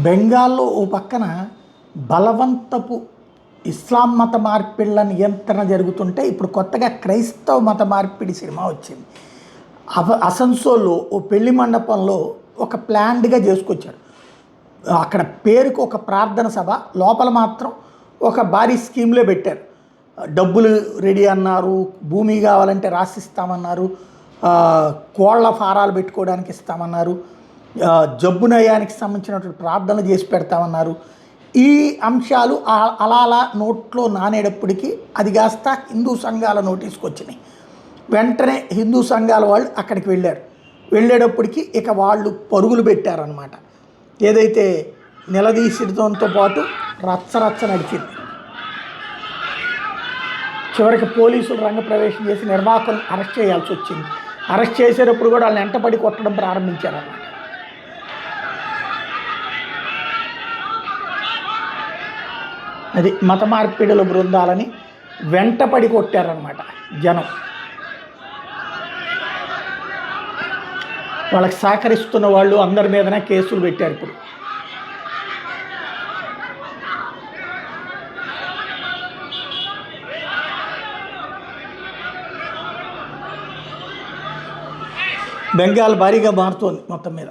బెంగాల్లో ఓ పక్కన బలవంతపు ఇస్లాం మత మార్పిళ్ల నియంత్రణ జరుగుతుంటే ఇప్పుడు కొత్తగా క్రైస్తవ మత మార్పిడి సినిమా వచ్చింది. అసన్సోల్లో ఓ పెళ్లి మండపంలో ఒక ప్లాన్డ్గా చేసుకొచ్చారు. అక్కడ పేరుకు ఒక ప్రార్థన సభ, లోపల మాత్రం ఒక భారీ స్కీమ్లే పెట్టారు. డబ్బులు రెడీ అన్నారు, భూమి కావాలంటే రాసిస్తామన్నారు, కోళ్ల ఫారాలు పెట్టుకోవడానికి ఇస్తామన్నారు, జబ్బు నయానికి సంబంధించినటువంటి ప్రార్థనలు చేసి పెడతామన్నారు. ఈ అంశాలు అలా అలా నోట్లో నానేటప్పటికీ అది కాస్త హిందూ సంఘాల నోటీస్కి వచ్చినాయి. వెంటనే హిందూ సంఘాల వాళ్ళు అక్కడికి వెళ్ళేటప్పటికి ఇక వాళ్ళు పరుగులు పెట్టారనమాట. ఏదైతే నిలదీసడంతో పాటు రచ్చరచ్చ నడిచింది. చివరికి పోలీసులు రంగప్రవేశం చేసి నిర్వాహకులను అరెస్ట్ చేయాల్సి వచ్చింది. అరెస్ట్ చేసేటప్పుడు కూడా వాళ్ళని వెంటబడి కొట్టడం ప్రారంభించారన్నమాట. అది మత మార్పిడుల బృందాలని వెంటపడి కొట్టారనమాట జనం. వాళ్ళకి సహకరిస్తున్న వాళ్ళు అందరి మీదనే కేసులు పెట్టారు. ఇప్పుడు బెంగాల్ భారీగా మారుతోంది మొత్తం మీద.